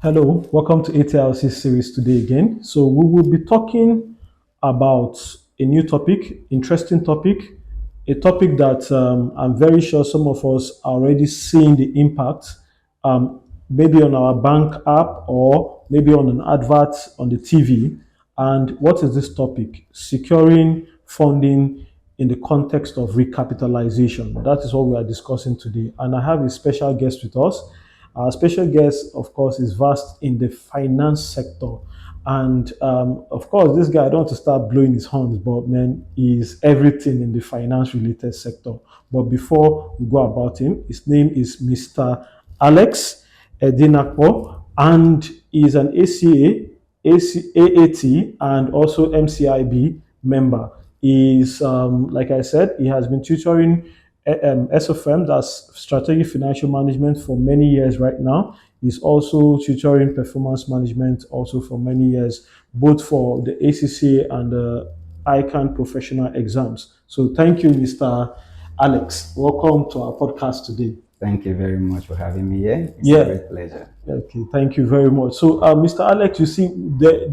Hello, welcome to ATILC series today again. So we will be talking about a new topic, interesting topic, a topic that I'm very sure some of us are already seeing the impact, maybe on our bank app or maybe on an advert on the TV. And what is this topic? Securing funding in the context of recapitalization. That is what we are discussing today. And I have a special guest with us. Our special guest, of course, is vast in the finance sector. And of course, this guy, I don't want to start blowing his horns, but man, he's everything in the finance related sector. But before we go about him, his name is Mr. Alex Edinapo, and he's an AAT, and also MCIB member. Is like I said, he has been tutoring SFM, that's strategic financial management, for many years right now. He's also tutoring performance management also for many years, both for the ACCA and the ICANN professional exams. So thank you, Mr. Alex. Welcome to our podcast today. Thank you very much for having me here. It's a Yeah. great pleasure. Okay, thank you very much. So, Mr. Alex, you see,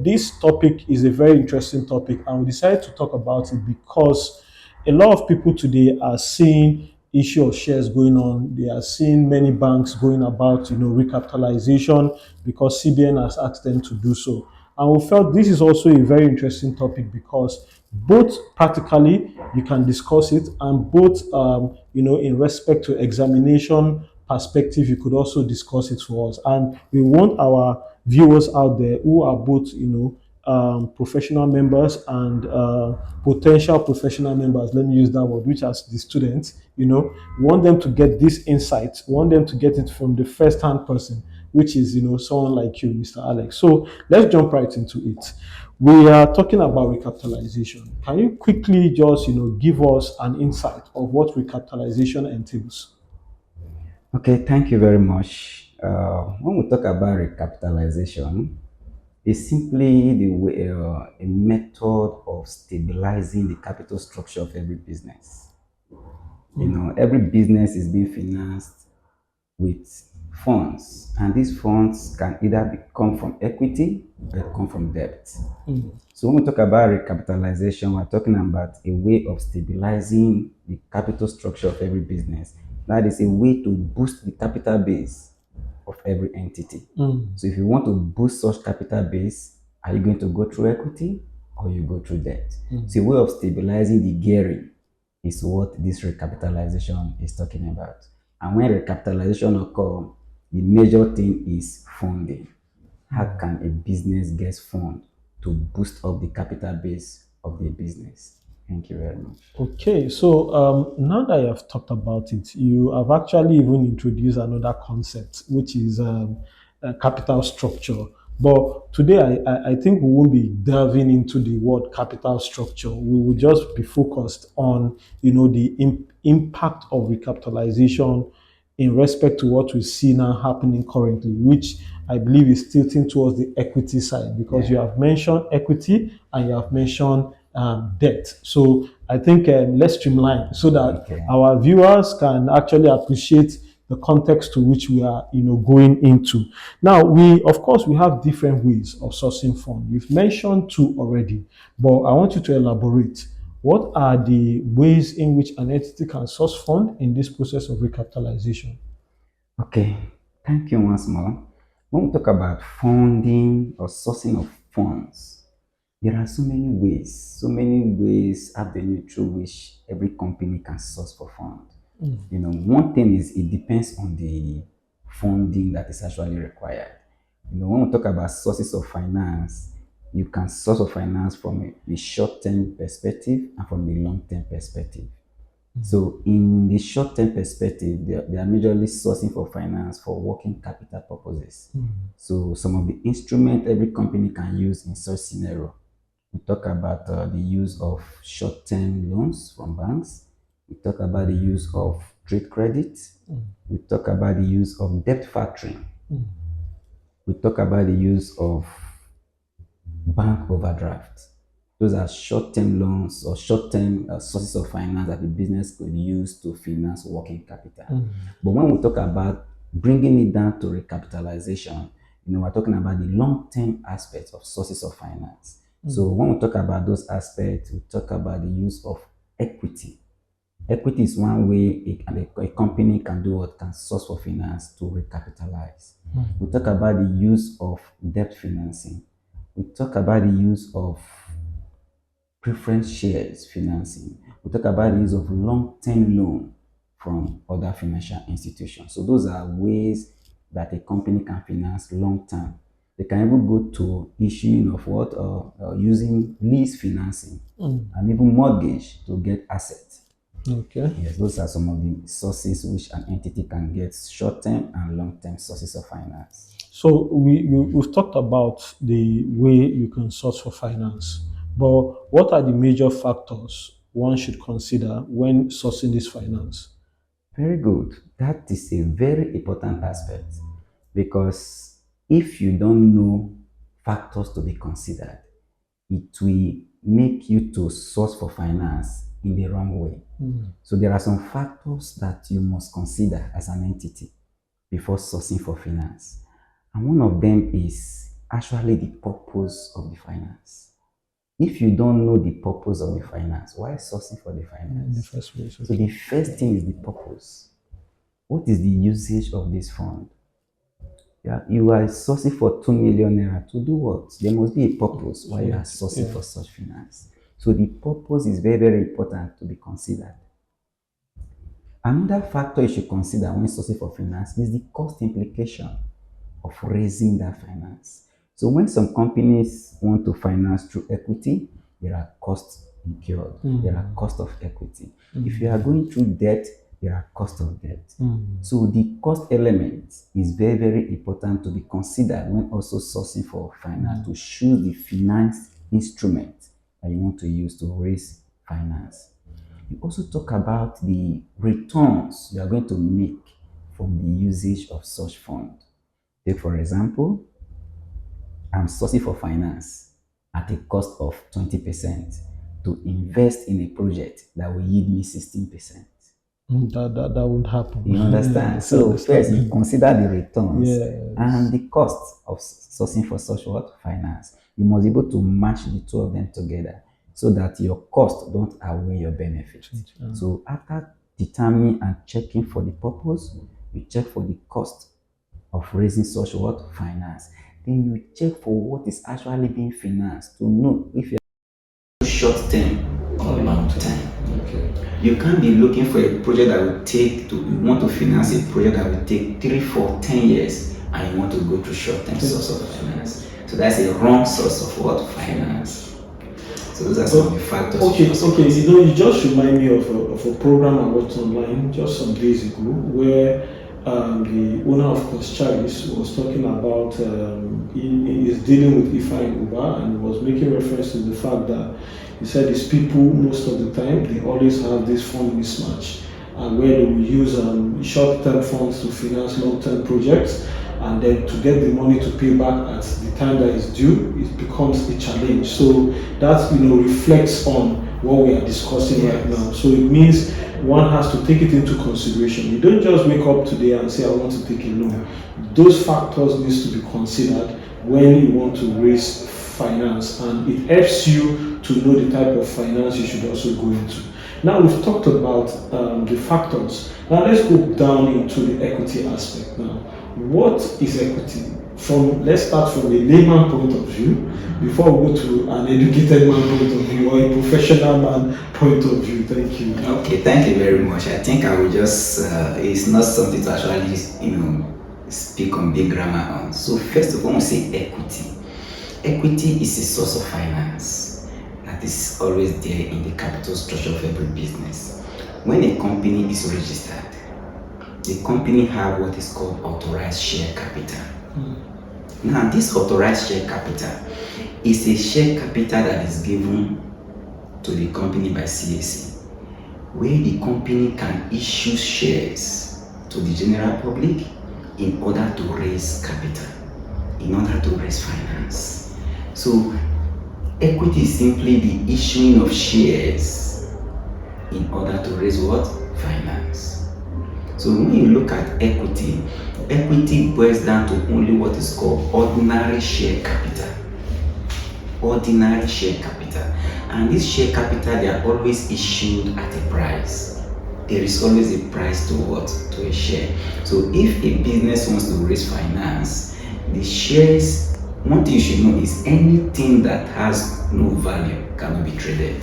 this topic is a very interesting topic, and we decided to talk about it because a lot of people today are seeing issue of shares going on. They are seeing many banks going about, recapitalization because CBN has asked them to do so. And we felt this is also a very interesting topic because both practically you can discuss it, and both, in respect to examination perspective, you could also discuss it for us. And we want our viewers out there who are both, professional members and potential professional members, let me use that word, which are the students, we want them to get this insight, we want them to get it from the first hand person, which is, someone like you, Mr. Alex. So let's jump right into it. We are talking about recapitalization. Can you quickly just, give us an insight of what recapitalization entails? Okay, thank you very much. When we talk about recapitalization, it's simply a method of stabilizing the capital structure of every business. Every business is being financed with funds, and these funds can either come from equity or come from debt. So when we talk about recapitalization, we're talking about a way of stabilizing the capital structure of every business. That is a way to boost the capital base of every entity. So if you want to boost such capital base, are you going to go through equity or you go through debt? So a way of stabilizing the gearing is what this recapitalization is talking about. And when recapitalization occurs, the major thing is funding. How can a business get fund to boost up the capital base of the business? Thank you very much. Okay, so now that you have talked about it, you have actually even introduced another concept, which is capital structure. But today, I think we won't be delving into the word capital structure. We will just be focused on, the impact of recapitalization in respect to what we see now happening currently, which I believe is tilting towards the equity side because you have mentioned equity and you have mentioned debt. So I think let's streamline so that Okay. our viewers can actually appreciate the context to which we are, going into. Now, of course, we have different ways of sourcing funds. You've mentioned two already, but I want you to elaborate. What are the ways in which an entity can source fund in this process of recapitalization? Okay. Thank you once more. When we talk about funding or sourcing of funds, there are so many ways avenue through which every company can source for fund. One thing is it depends on the funding that is actually required. When we talk about sources of finance, you can source of finance from a short-term perspective and from a long-term perspective. So in the short-term perspective, they are majorly sourcing for finance for working capital purposes. So some of the instruments every company can use in such scenario. We talk about the use of short-term loans from banks. We talk about the use of trade credit. We talk about the use of debt factoring. We talk about the use of bank overdraft. Those are short-term loans or short-term sources of finance that the business could use to finance working capital. But when we talk about bringing it down to recapitalization, we're talking about the long-term aspects of sources of finance. So when we talk about those aspects, we talk about the use of equity. Equity is one way a company can do what can source for finance to recapitalize. We talk about the use of debt financing. We talk about the use of preference shares financing. We talk about the use of long-term loan from other financial institutions. So those are ways that a company can finance long-term. They can even go to issuing of what using lease financing and even mortgage to get assets. Okay. Yes, those are some of the sources which an entity can get short-term and long-term sources of finance. So we've talked about the way you can source for finance, but what are the major factors one should consider when sourcing this finance? Very good. That is a very important aspect because if you don't know factors to be considered, it will make you to source for finance in the wrong way. So there are some factors that you must consider as an entity before sourcing for finance. And one of them is actually the purpose of the finance. If you don't know the purpose of the finance, why sourcing for the In the finance? first place. So the first thing is the purpose. What is the usage of this fund? Yeah, you are sourcing for 2 million naira to do what? There must be a purpose why you are sourcing for such finance. So the purpose is very, very important to be considered. Another factor you should consider when sourcing for finance is the cost implication of raising that finance. So when some companies want to finance through equity, there are costs incurred. There are costs of equity. If you are going through debt, there are costs of debt. So the cost element is very, very important to be considered when also sourcing for finance to choose the finance instrument that you want to use to raise finance. You also talk about the returns you are going to make from the usage of such fund. Take for example, I'm sourcing for finance at a cost of 20% to invest in a project that will yield me 16%. That would happen. You understand? So first you consider the returns and the cost of sourcing for such what finance. You must be able to match the two of them together so that your cost don't outweigh your benefit. So after determining and checking for the purpose, you check for the cost of raising such what finance. Then you check for what is actually being financed to know if you're short term or long term. You can't be looking for a project that will take you want to finance a project that will take 3, 4, 10 years and you want to go through short-term source of finance. So that's a wrong source of what? Finance. So those are some of the factors. Okay. You just remind me of a program I watched online just some days ago where the owner of Coscharis was talking about he is dealing with IFA and Uber and was making reference to the fact that he said these people most of the time they always have this fund mismatch where they will use short-term funds to finance long-term projects, and then to get the money to pay back at the time that is due, it becomes a challenge. So that reflects on what we are discussing right now. So it means one has to take it into consideration. You don't just wake up today and say I want to take a loan. Those factors needs to be considered when you want to raise finance, and it helps you to know the type of finance you should also go into. Now we've talked about the factors. Now let's go down into the equity aspect. Now, what is equity? Let's start from a layman point of view before we go to an educated man point of view or a professional man point of view. Thank you. Okay, thank you very much. I think I will just it's not something to actually speak on big grammar on. So first of all, we say equity. Equity is a source of finance that is always there in the capital structure of every business. When a company is registered, the company have what is called authorized share capital. Now, this authorized share capital is a share capital that is given to the company by CAC, where the company can issue shares to the general public in order to raise capital, in order to raise finance. So equity is simply the issuing of shares in order to raise what? Finance. So when you look at equity, equity boils down to only what is called ordinary share capital. Ordinary share capital. And this share capital, they are always issued at a price. There is always a price to what? To a share. So if a business wants to raise finance, the shares, one thing you should know is anything that has no value cannot be traded.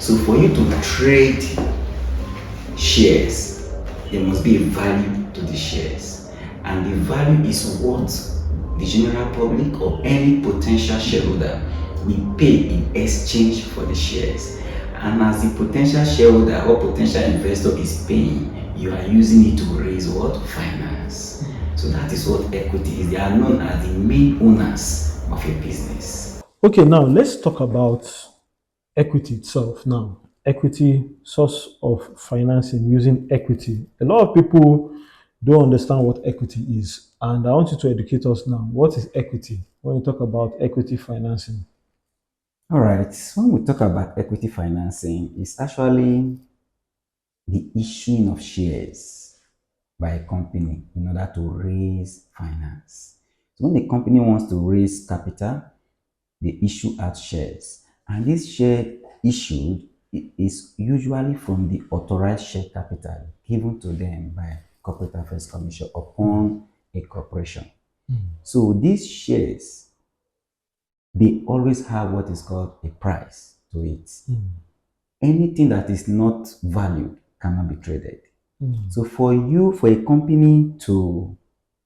So for you to trade shares, there must be a value to the shares. And the value is what the general public or any potential shareholder will pay in exchange for the shares. And as the potential shareholder or potential investor is paying, you are using it to raise what? Finance. So that is what equity is. They are known as the main owners of a business. Okay, now let's talk about equity itself now. Equity, source of financing using equity. A lot of people don't understand what equity is. And I want you to educate us now. What is equity when you talk about equity financing? All right. When we talk about equity financing, it's actually the issuing of shares by a company in order to raise finance. So when the company wants to raise capital, they issue out shares. And this share issued is usually from the authorized share capital given to them by Corporate Affairs Commission upon a corporation. So these shares, they always have what is called a price to it. Anything that is not valued cannot be traded. So for a company to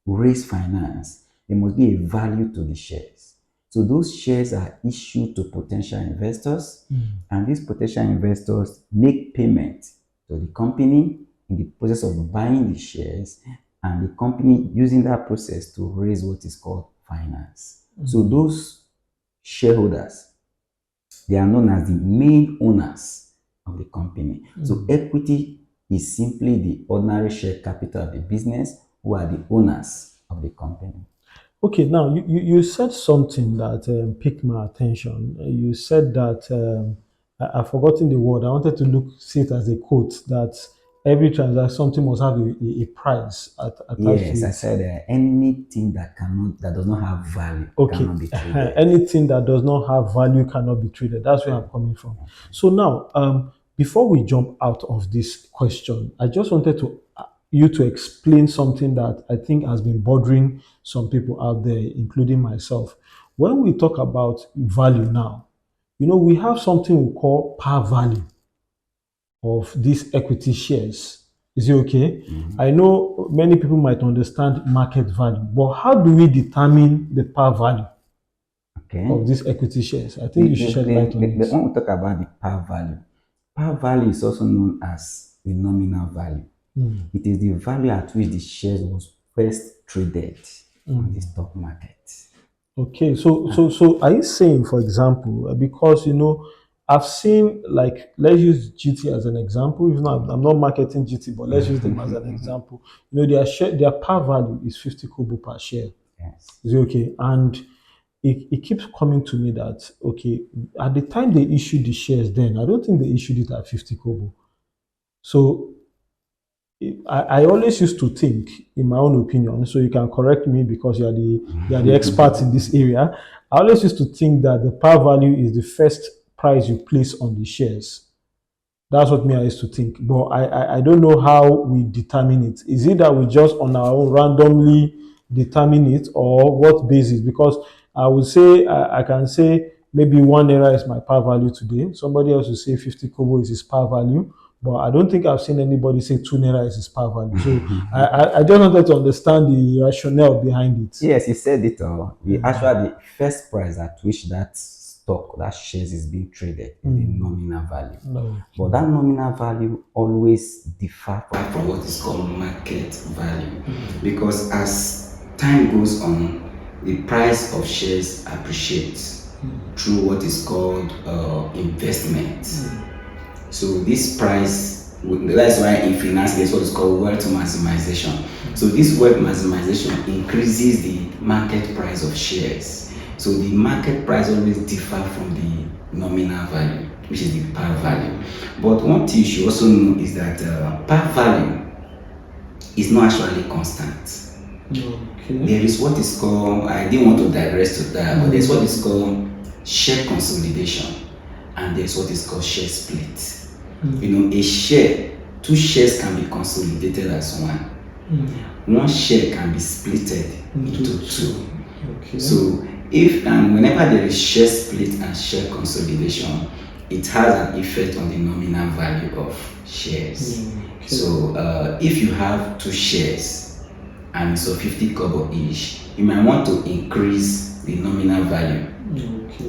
raise finance, there must be a value to the shares. So those shares are issued to potential investors, and these potential investors make payment to the company in the process of buying the shares, and the company using that process to raise what is called finance. So those shareholders, they are known as the main owners of the company. So equity is simply the ordinary share capital of the business who are the owners of the company. Okay, now you said something that piqued my attention. You said that I've forgotten the word. I wanted to see it as a quote that every transaction something must have a price attached to Yes, I it. said anything that does not have value Okay, cannot be traded. anything that does not have value cannot be traded. That's where I'm coming from. So now, before we jump out of this question, I just wanted you to explain something that I think has been bothering some people out there, including myself. When we talk about value now, we have something we call par value of these equity shares. Is it okay? I know many people might understand market value, but how do we determine the par value Okay. of these equity shares? I think you should shed light on it. When we talk about the par value is also known as the nominal value. It is the value at which the shares was first traded on the stock market. Okay, so are you saying, for example, because I've seen, like, let's use GT as an example. Even though I'm not marketing GT, but let's use them as an example. Their par value is 50 kobo per share. Yes. Is it okay? And it keeps coming to me that, okay, at the time they issued the shares, then I don't think they issued it at 50 kobo. So I always used to think, in my own opinion, so you can correct me because you are the expert in this area. I always used to think that the par value is the first price you place on the shares. That's what me I used to think. But I don't know how we determine it. Is it that we just on our own randomly determine it, or what basis? Because I would say I can say maybe 1 naira is my par value today. Somebody else will say 50 kobo is his par value. But I don't think I've seen anybody say 2 naira is his par value. So I just wanted to understand the rationale behind it. Yes, you said it all. The first price at which that stock, that shares is being traded is the nominal value. No. But that nominal value always differs from what is called market value. Because as time goes on, the price of shares appreciates through what is called investment. So this price, that's why in finance there's what is called wealth maximization. So this wealth maximization increases the market price of shares. So the market price always differ from the nominal value, which is the par value. But one thing you should also know is that par value is not actually constant. There Okay. is what is called, I didn't want to digress to that, but there's what is called share consolidation, and there's what is called share split. A share, two shares can be consolidated as one. One share can be splitted into two. Okay. So if and whenever there is share split and share consolidation, it has an effect on the nominal value of shares. Okay. So if you have two shares and it's of 50 kobo each, you might want to increase the nominal value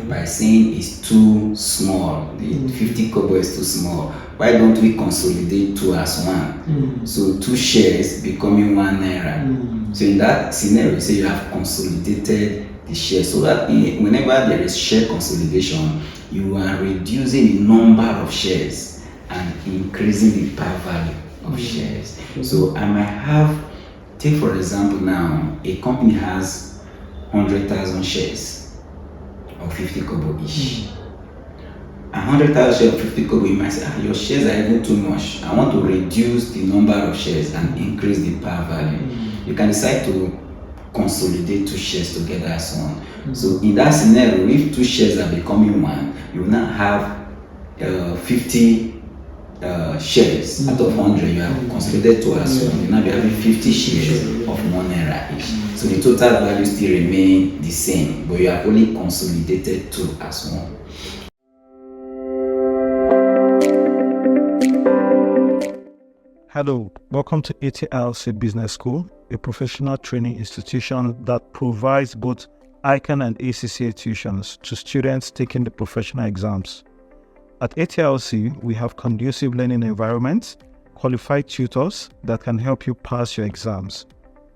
by Okay. saying it's too small. The 50 kobo is too small. Why don't we consolidate two as one? So two shares becoming 1 naira. So in that scenario, say you have consolidated the share so that whenever there is share consolidation, you are reducing the number of shares and increasing the par value of shares. So I might have, take for example now, a company has 100,000 shares of 50 kobo each. 100,000 shares of 50 kobo, you might say, your shares are even too much. I want to reduce the number of shares and increase the par value. You can decide to consolidate two shares together as one. So in that scenario, if two shares are becoming one, you will now have 50 shares out of 100. You have consolidated two as one. You now be having 50 shares of 1 naira each. So the total value still remain the same, but you have only consolidated two as one. Hello, welcome to ATILC Business School, a professional training institution that provides both ICANN and ACCA tuitions to students taking the professional exams. At ATILC, we have conducive learning environments, qualified tutors that can help you pass your exams.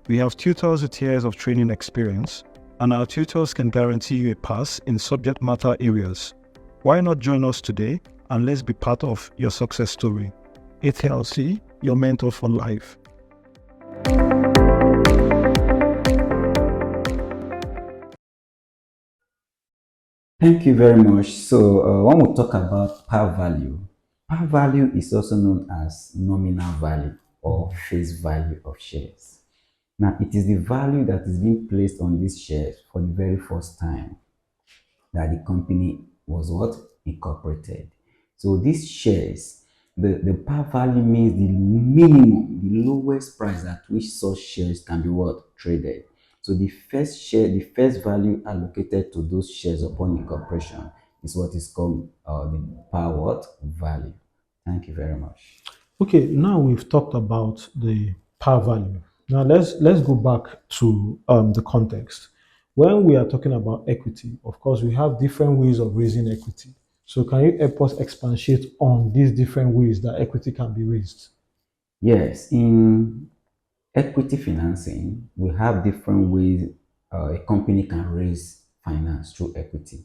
We have tutors with years of training experience, and our tutors can guarantee you a pass in subject matter areas. Why not join us today and let's be part of your success story? ATLC, your mentor for life. Thank you very much. So, when we talk about par value is also known as nominal value or face value of shares. Now, it is the value that is being placed on these shares for the very first time that the company was what? Incorporated. So these shares, the par value means the minimum, the lowest price at which such shares can be what? Traded. So the first share, the first value allocated to those shares upon incorporation is what is called the par what? Value. Thank you very much. Okay, now we've talked about the par value. Now let's go back to the context. When we are talking about equity, of course, we have different ways of raising equity. So can you help us expatiate on these different ways that equity can be raised? Yes, in equity financing, we have different ways a company can raise finance through equity.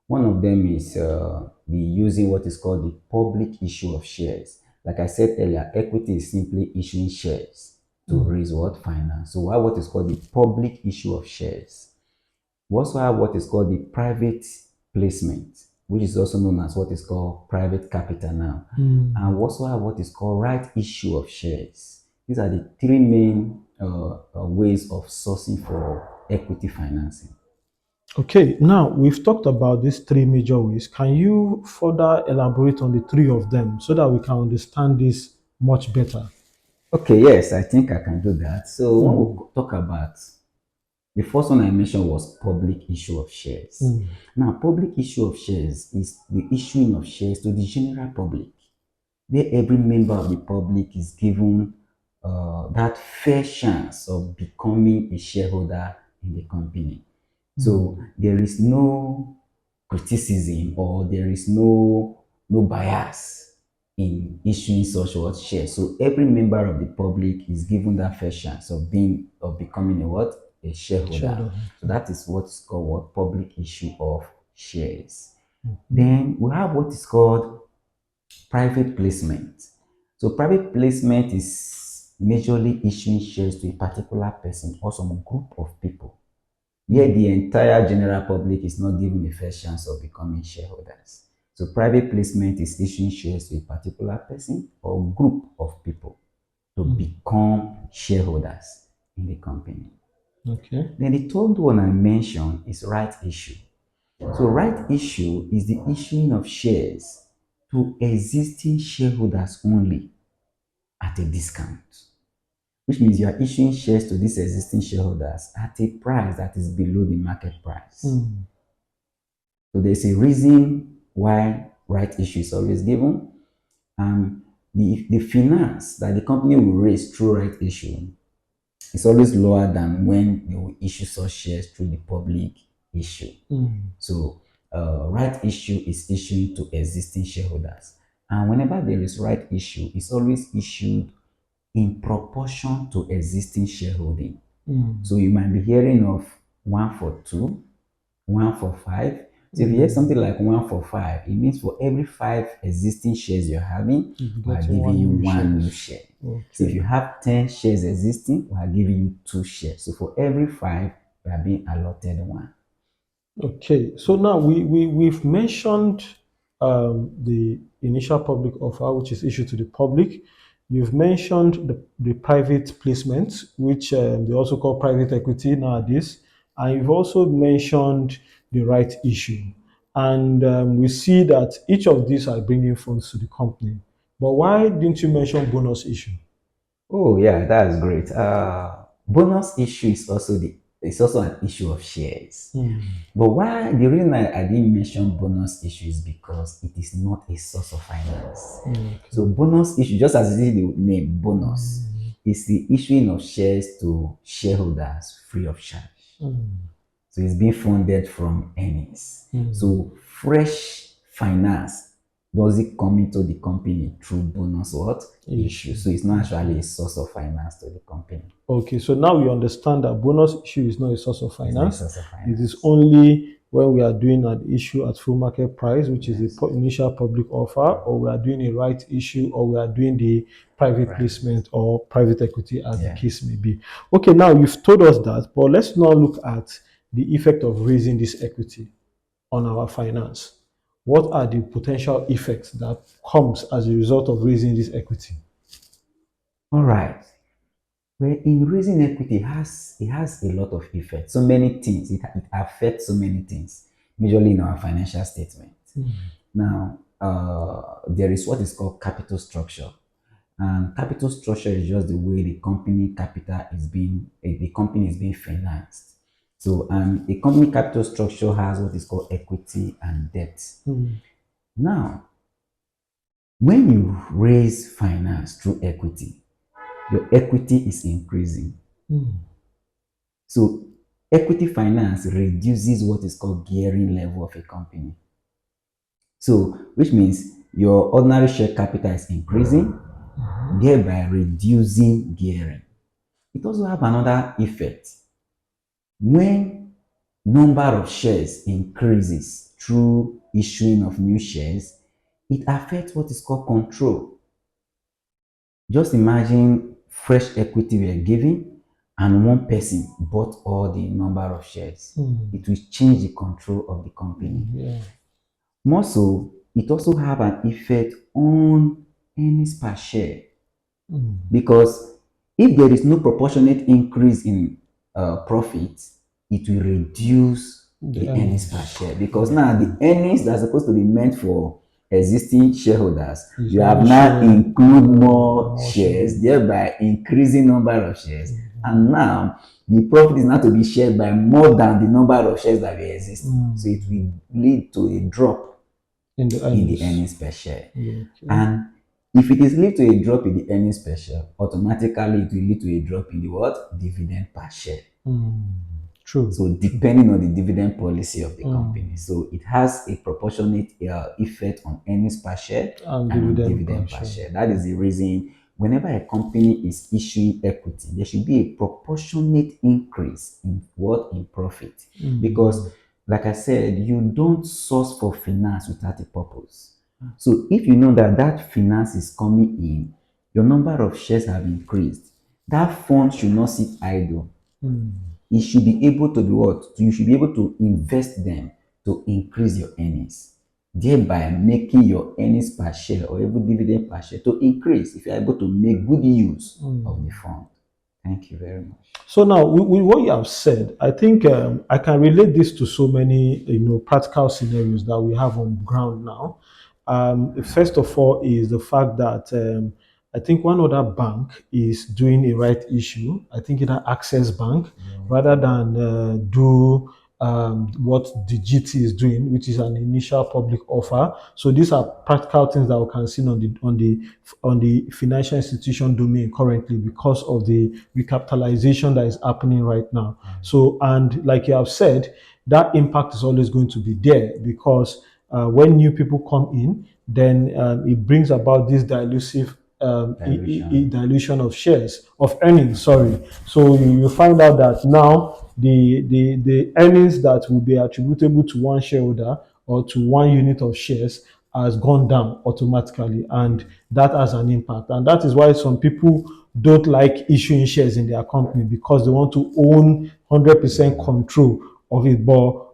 One of them is the using what is called the public issue of shares. Like I said earlier, equity is simply issuing shares to raise what? Finance. So we have what is called the public issue of shares. We also have what is called the private placement, which is also known as what is called private capital now. And we also have what is called right issue of shares. These are the three main ways of sourcing for equity financing. Okay, now we've talked about these three major ways. Can you further elaborate on the three of them so that we can understand this much better? Okay, yes, I think I can do that. So when we talk about the first one I mentioned was public issue of shares. Now, public issue of shares is the issuing of shares to the general public, where every member of the public is given that fair chance of becoming a shareholder in the company. So there is no criticism or there is no bias in issuing such what shares. So every member of the public is given that fair chance of becoming a what? A shareholder. Shadow. So that is what's called what? Public issue of shares. Then we have what is called private placement. So private placement is majorly issuing shares to a particular person or some group of people, where the entire general public is not given a first chance of becoming shareholders. So private placement is issuing shares to a particular person or group of people to become shareholders in the company. Okay. Then the third one I mentioned is right issue. So right issue is the issuing of shares to existing shareholders only at a discount, which means you are issuing shares to these existing shareholders at a price that is below the market price. So there's a reason why right issue is always given. The finance that the company will raise through right issue is always lower than when they will issue such shares through the public issue. So right issue is issued to existing shareholders. And whenever there is right issue, it's always issued in proportion to existing shareholding. So you might be hearing of 1 for 2, 1 for 5. So if you hear something like 1 for 5, it means for every 5 existing shares you're having, You we are get giving you one new one new shares. share. So if Okay. you have 10 shares existing, we are giving you 2 shares. So for every 5, you are being allotted 1. Okay, so now we've mentioned the initial public offer, which is issued to the public. You've mentioned the private placement, which they also call private equity nowadays. And you've also mentioned the right issue. And we see that each of these are bringing funds to the company. But why didn't you mention bonus issue? Oh yeah, that's great. Bonus issue is also an issue of shares. But why the reason I didn't mention bonus issue is because it is not a source of finance. So bonus issue, just as it is the name bonus, is the issuing of shares to shareholders free of charge. So it's being funded from earnings. So fresh finance does it come into the company through bonus what issue. So it's not actually a source of finance to the company. Okay, so now we understand that bonus issue is not a source of It's not a finance. source of It is finance. only when we are doing an issue at full market price, which is the initial public offer, or we are doing a right issue, or we are doing the private Right. placement or private equity, as the Yeah. case may be. Okay, now you've told us that, but let's now look at the effect of raising this equity on our finance. What are the potential effects that comes as a result of raising this equity? All right. Well, in raising equity, it has a lot of effects. So many things. It affects so many things, majorly in our financial statement. Now, there is what is called capital structure. And capital structure is just the way the company is being financed. So, a company capital structure has what is called equity and debt. Now, when you raise finance through equity, your equity is increasing. So equity finance reduces what is called gearing level of a company. So which means your ordinary share capital is increasing, thereby reducing gearing. It also have another effect. When number of shares increases through issuing of new shares, it affects what is called control. Just imagine fresh equity we are giving and one person bought all the number of shares. It will change the control of the company. Yeah. More so, it also have an effect on earnings per share because if there is no proportionate increase in profit, it will reduce the earnings per share because now the earnings that are supposed to be meant for existing shareholders, you have now include more shares, thereby increasing number of shares. And now the profit is not to be shared by more than the number of shares that were existing. So it will lead to a drop In the in the earnings. earnings per share. Okay. And if it is lead to a drop in the earnings per share, automatically it will lead to a drop in the what? Dividend per share. True. So depending on the dividend policy of the company. So it has a proportionate effect on earnings per share And and on dividend dividend per per share. share. That is the reason whenever a company is issuing equity, there should be a proportionate increase in what? In profit. Because like I said, you don't source for finance without a purpose. So if you know that that finance is coming in, your number of shares have increased. That fund should not sit idle. It should be able to do what? You should be able to invest them to increase your earnings, thereby making your earnings per share or even dividend per share to increase if you're able to make good use of the fund. Thank you very much. So now, with what you have said, I think I can relate this to so many, practical scenarios that we have on ground now. First of all, is the fact that I think one other bank is doing a right issue. I think it Access Bank, rather than do what the GT is doing, which is an initial public offer. So these are practical things that we can see on the financial institution domain currently because of the recapitalization that is happening right now. So, and like you have said, that impact is always going to be there because when new people come in, then it brings about this Dilution. dilution of shares of earnings. Sorry, so you find out that now the earnings that will be attributable to one shareholder or to one unit of shares has gone down automatically, and that has an impact. And that is why some people don't like issuing shares in their company because they want to own 100% control of it. But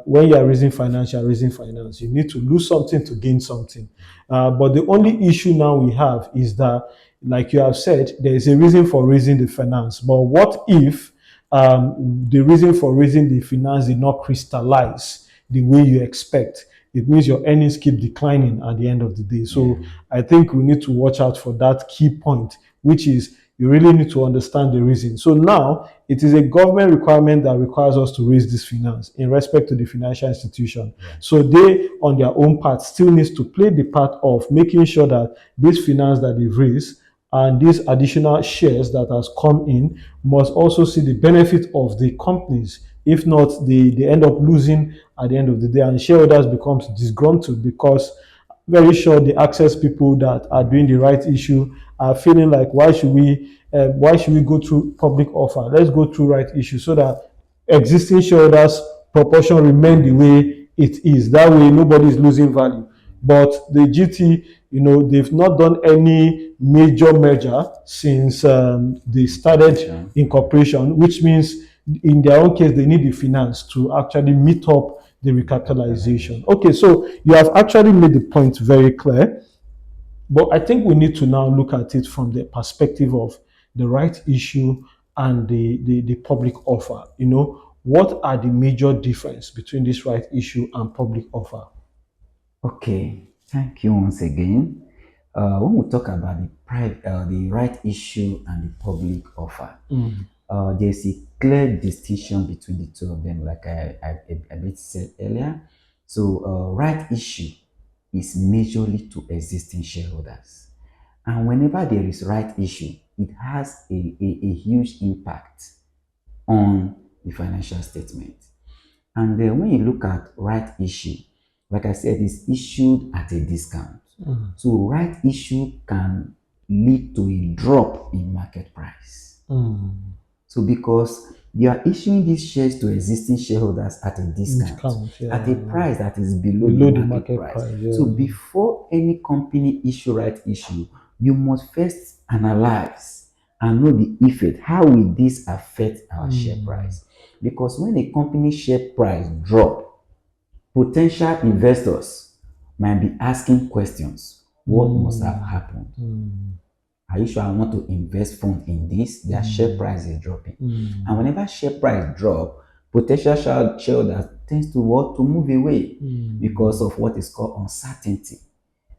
when you are raising finance, you are raising finance. You need to lose something to gain something. But the only issue now we have is that, like you have said, there is a reason for raising the finance. But what if the reason for raising the finance did not crystallize the way you expect? It means your earnings keep declining at the end of the day. So I think we need to watch out for that key point, which is you really need to understand the reason. So now it is a government requirement that requires us to raise this finance in respect to the financial institution. So they, on their own part, still needs to play the part of making sure that this finance that they've raised and these additional shares that has come in must also see the benefit of the companies. If not, they end up losing at the end of the day, and shareholders becomes disgruntled because very sure the access people that are doing the right issue are feeling like why should we go through public offer? Let's go through right issue so that existing shareholders proportion remain the way it is. That way nobody is losing value. But the GT, they've not done any major merger since they started incorporation, which means in their own case they need the finance to actually meet up the recapitalization. Okay, so you have actually made the point very clear, but I think we need to now look at it from the perspective of the right issue and the public offer. What are the major difference between this right issue and public offer? Okay, thank you once again. When we talk about the right issue and the public offer, there's a clear distinction between the two of them, like I bit said earlier. So, right issue is majorly to existing shareholders, and whenever there is right issue, it has a huge impact on the financial statement. And then when you look at right issue, like I said, it's issued at a discount. So right issue can lead to a drop in market price. So because you are issuing these shares to existing shareholders at a discount, at a price that is below the market price. So before any company issue right issue, you must first analyze and know the effect. How will this affect our share price? Because when a company share price drop, potential investors might be asking questions. What must have happened? Are you sure I want to invest fund in this? Their share price is dropping. And whenever share price drop, potential shareholders tends to want to move away because of what is called uncertainty.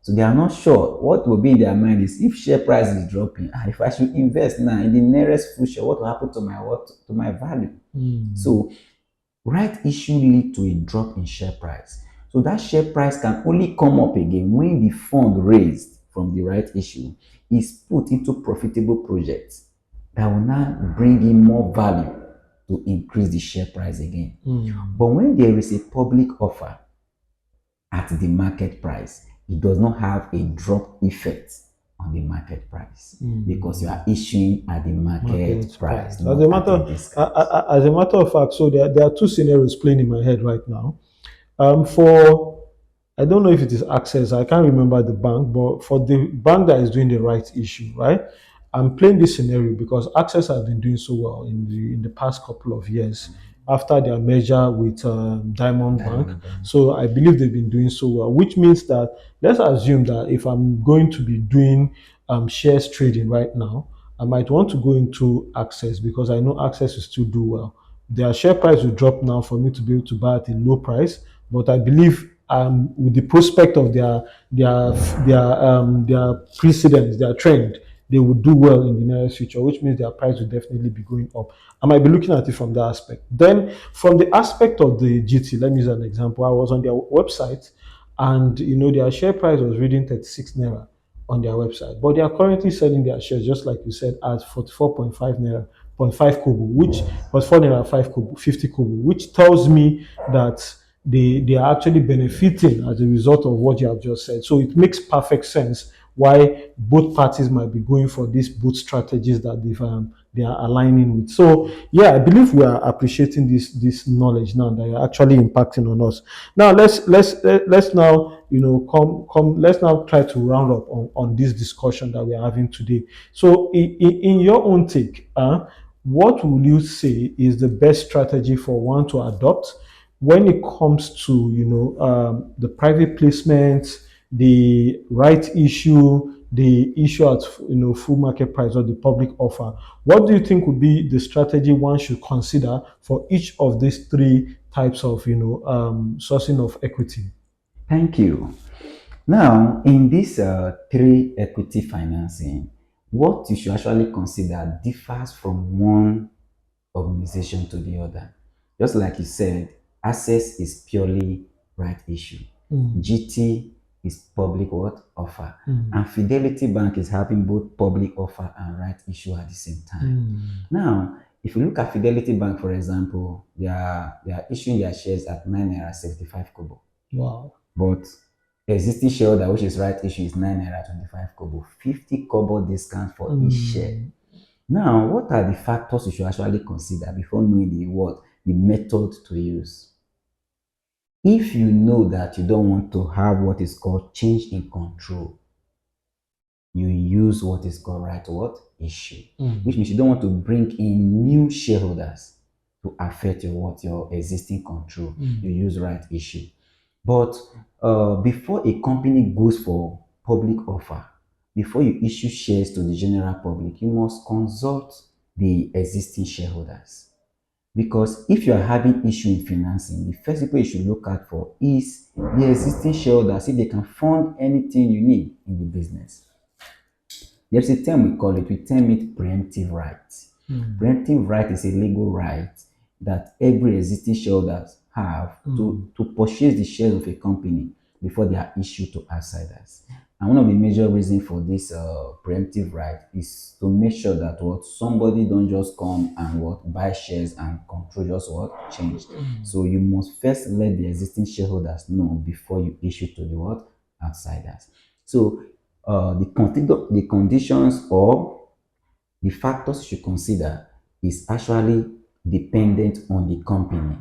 So they are not sure. What will be in their mind is if share price is dropping, if I should invest now in the nearest future, what will happen to my value? So right issue lead to a drop in share price. So that share price can only come up again when the fund raised from the right issue is put into profitable projects that will now bring in more value to increase the share price again. But when there is a public offer at the market price, it does not have a drop effect on the market price because you are issuing at the market price, not at a discount. As a matter of fact, so there are two scenarios playing in my head right now. For I don't know if it is Access, I can't remember the bank, but for the bank that is doing the right issue, right? I'm playing this scenario because Access has been doing so well in the past couple of years after their merger with Diamond Bank. So I believe they've been doing so well, which means that let's assume that if I'm going to be doing shares trading right now, I might want to go into Access because I know Access will still do well. Their share price will drop now for me to be able to buy at a low price, but I believe with the prospect of their their precedence, their trend, they would do well in the nearest future, which means their price will definitely be going up. I might be looking at it from that aspect. Then, from the aspect of the GT, let me use an example. I was on their website, and their share price was reading 36 naira on their website, but they are currently selling their shares just like you said at 44.5 naira, point 5 kobo, which was 4 naira 5 kobo, 50 kobo, which tells me that they are actually benefiting as a result of what you have just said. So it makes perfect sense why both parties might be going for these both strategies that they are aligning with. So yeah, I believe we are appreciating this knowledge now that are actually impacting on us. Now let's now come let's now try to round up on this discussion that we are having today. So in your own take, what will you say is the best strategy for one to adopt when it comes to the private placement, the right issue, the issue at full market price or the public offer? What do you think would be the strategy one should consider for each of these three types of sourcing of equity? Thank you. Now, in this three equity financing, what you should actually consider differs from one organization to the other. Just like you said, access is purely right issue. Mm, GT is public what? Offer. mm, And Fidelity Bank is having both public offer and right issue at the same time. mm. Now, if you look at Fidelity Bank, for example, they are issuing their shares at 9 naira 75 kobo. Wow. But existing shareholder, which is right issue, is 9 naira 25 kobo, 50 kobo discount for each share. Mm, Now, what are the factors you should actually consider before knowing the method to use? If you know that you don't want to have what is called change in control, you use what is called right what issue, which mm, means you don't want to bring in new shareholders to affect your existing control. You mm, use right issue. But before a company goes for public offer, before you issue shares to the general public, you must consult the existing shareholders. Because if you are having issue in financing, the first people you should look at for is the existing shareholders, if they can fund anything you need in the business. There's a term we call it, we term it preemptive right. mm, Preemptive right is a legal right that every existing shareholders have mm. to purchase the shares of a company before they are issued to outsiders. And one of the major reasons for this preemptive right is to make sure that what somebody don't just come and what buy shares and control just what change. So you must first let the existing shareholders know before you issue to the what outsiders. So the conditions or the factors you should consider is actually dependent on the company.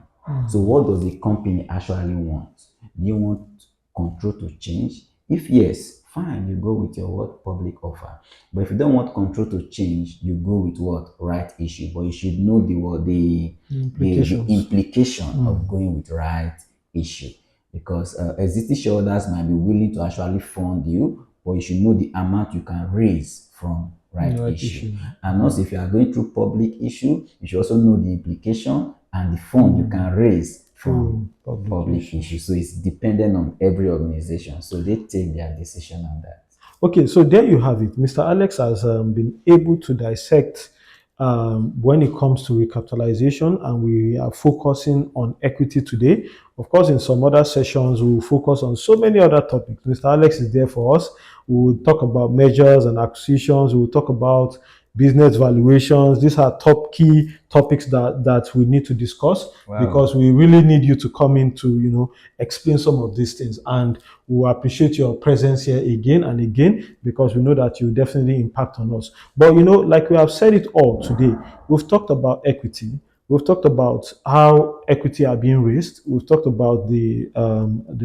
So what does the company actually want? Do you want control to change? If yes, fine, you go with your what public offer. But if you don't want control to change, you go with what right issue. But you should know the Implications. implication of Mm. going with right issue, because existing shareholders might be willing to actually fund you, but you should know the amount you can raise from right Right issue. issue. And also, if you are going through public issue, you should also know the implication and the fund you can raise from Through public public issue. issue. So it's dependent on every organization. So they take their decision on that. Okay, so there you have it. Mr. Alex has been able to dissect when it comes to recapitalization, and we are focusing on equity today. Of course, in some other sessions, we will focus on so many other topics. Mr. Alex is there for us. We will talk about mergers and acquisitions. We will talk about business valuations. These are top key topics that we need to discuss because Wow. we really need you to come in to explain some of these things. And we appreciate your presence here again and again because we know that you definitely impact on us. But like we have said it all today, we've talked about equity. We've talked about how equity are being raised. We've talked about the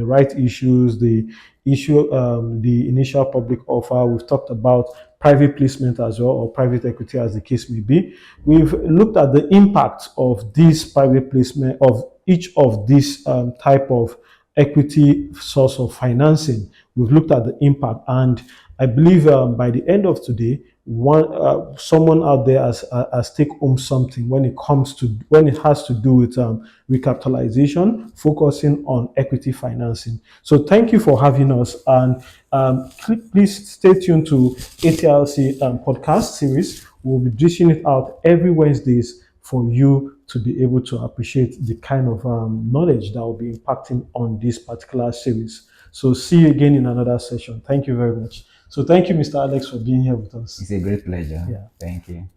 right issues, the initial public offer. We've talked about private placement as well, or private equity as the case may be. We've looked at the impact of this private placement of each of these type of equity source of financing. We've looked at the impact, and I believe by the end of today, someone out there as take home something when it has to do with recapitalization, focusing on equity financing. So thank you for having us, and please stay tuned to ATILC podcast series. We'll be dishing it out every Wednesdays for you to be able to appreciate the kind of knowledge that will be impacting on this particular series. So see you again in another session. Thank you very much. So thank you, Mr. Alex, for being here with us. It's a great pleasure. Yeah. Thank you.